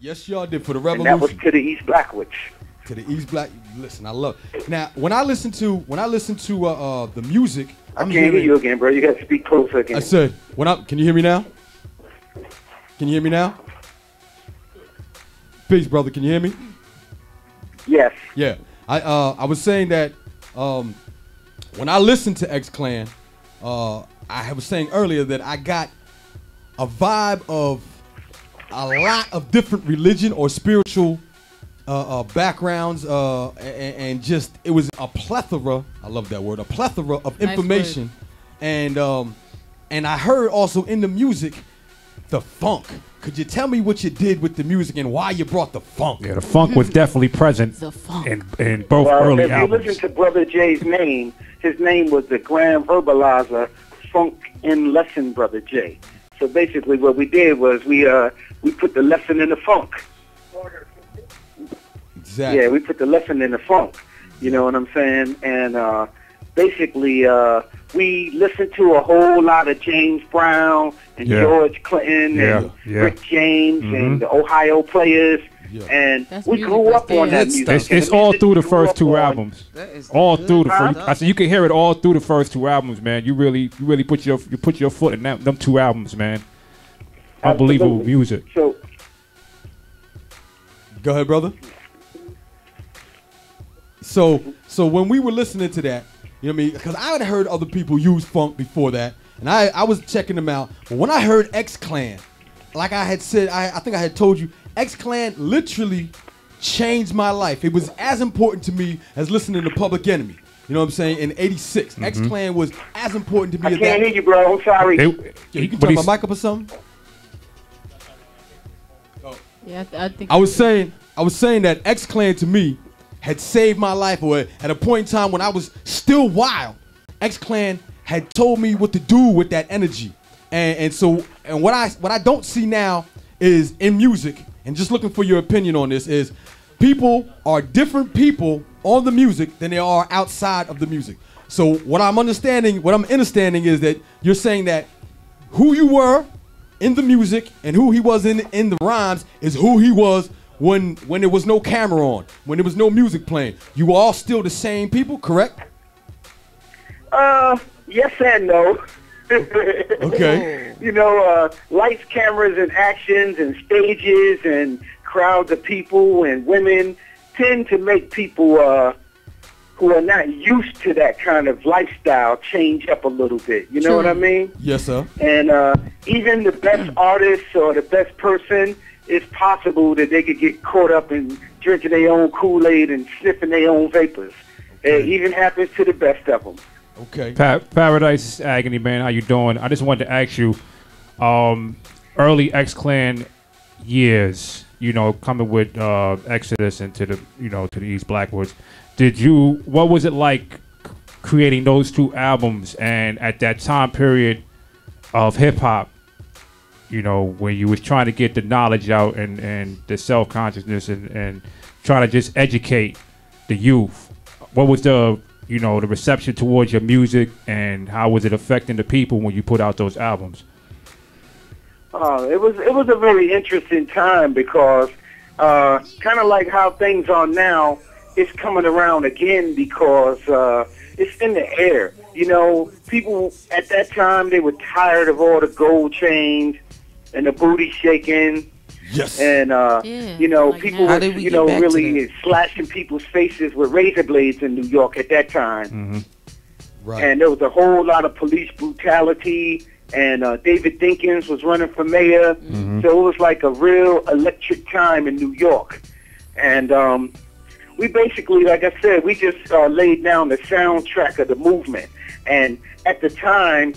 Yes, y'all did, for the And revolution. that was to the East Blackwoods. To the East Black. Listen, I love it. Now, when I listen to the music, I can't hear you again, bro. You got to speak closer again. I said, can you hear me now? Can you hear me now? Peace, brother. Can you hear me? Yes. Yeah. I was saying that when I listened to X-Clan, I was saying earlier that I got a vibe of a lot of different religion or spiritual backgrounds, and just it was a plethora. I love that word, a plethora of information, and I heard also in the music the funk. Could you tell me what you did with the music and why you brought the funk? Yeah, the funk was definitely present in both early albums. If you listen to Brother Jay's name, his name was the Grand Verbalizer Funk in Lesson Brother Jay. So basically what we did was we put the lesson in the funk. Exactly. Yeah, we put the lesson in the funk. You know what I'm saying? And basically we listened to a whole lot of James Brown and George Clinton and Rick James and the Ohio Players. Yeah. And we grew up on that music. It's all through the first two albums. All through the first. I said you can hear it all through the first two albums, man. You really put your foot in them two albums, man. Unbelievable music. So, go ahead, brother. So when we were listening to that, you know what I mean? Because I had heard other people use funk before that, and I was checking them out. But when I heard X-Clan, like I had said, I think I had told you, X-Clan literally changed my life. It was as important to me as listening to Public Enemy. You know what I'm saying? In '86, X-Clan was as important to me. I can't hear you, bro. I'm sorry. You can turn my mic up or something. Yeah, I think. I was saying that X-Clan to me had saved my life, or at a point in time when I was still wild, X-Clan had told me what to do with that energy. And what I don't see now is in music, and just looking for your opinion on this, is people are different people on the music than they are outside of the music. So what I'm understanding is that you're saying that who you were in the music and who he was in the rhymes is who he was when there was no camera on, when there was no music playing. You were all still the same people, correct? Yes and no. Okay. You know, lights, cameras, and actions, and stages, and crowds of people and women tend to make people who are not used to that kind of lifestyle change up a little bit. You know what I mean? Yes, sir. And even the best artist or the best person, it's possible that they could get caught up in drinking their own Kool-Aid and sniffing their own vapors. Okay. It even happens to the best of them. Okay. Paradise Agony, man, how you doing? I just wanted to ask you, early X-Clan years, you know, coming with Exodus into the, you know, to the East Blackwoods. What was it like creating those two albums, and at that time period of hip hop, you know, when you was trying to get the knowledge out and the self-consciousness and trying to just educate the youth? What was the reception towards your music, and how was it affecting the people when you put out those albums? It was a very interesting time because kind of like how things are now, it's coming around again because it's in the air. You know, people at that time, they were tired of all the gold chains and the booty shaking. Yes. And, you know, like people were, you know, really slashing people's faces with razor blades in New York at that time. Mm-hmm. Right. And there was a whole lot of police brutality, and David Dinkins was running for mayor. Mm-hmm. So it was like a real electric time in New York. And we basically, like I said, we just laid down the soundtrack of the movement. And at the time,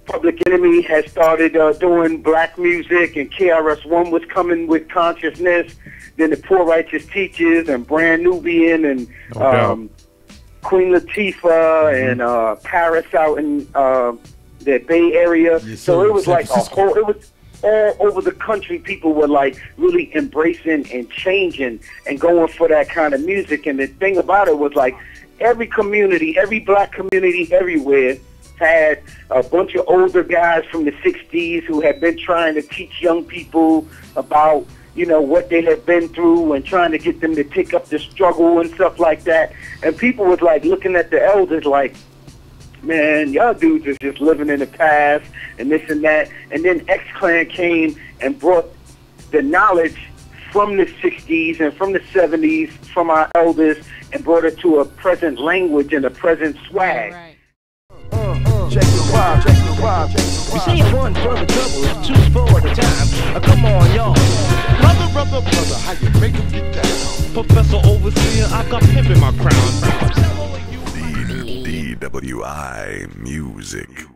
Public Enemy had started doing black music, and KRS-One was coming with Consciousness. Then the Poor Righteous Teachers and Brand Nubian and Queen Latifah and Paris out in the Bay Area. Yes, so it was San like Francisco. it was all over the country. People were like really embracing and changing and going for that kind of music. And the thing about it was like every community, every black community everywhere had a bunch of older guys from the 60s who had been trying to teach young people about, you know, what they had been through and trying to get them to take up the struggle and stuff like that. And people was like looking at the elders like, man, y'all dudes is just living in the past and this and that. And then X-Clan came and brought the knowledge from the 60s and from the 70s from our elders and brought it to a present language and a present swag. Right. Check the vibe, check the vibe. You say one for the trouble, two for the time. Come on, y'all. Brother, how you make it get down? Professor Overseer, I got pimp in my crown. DWI Music.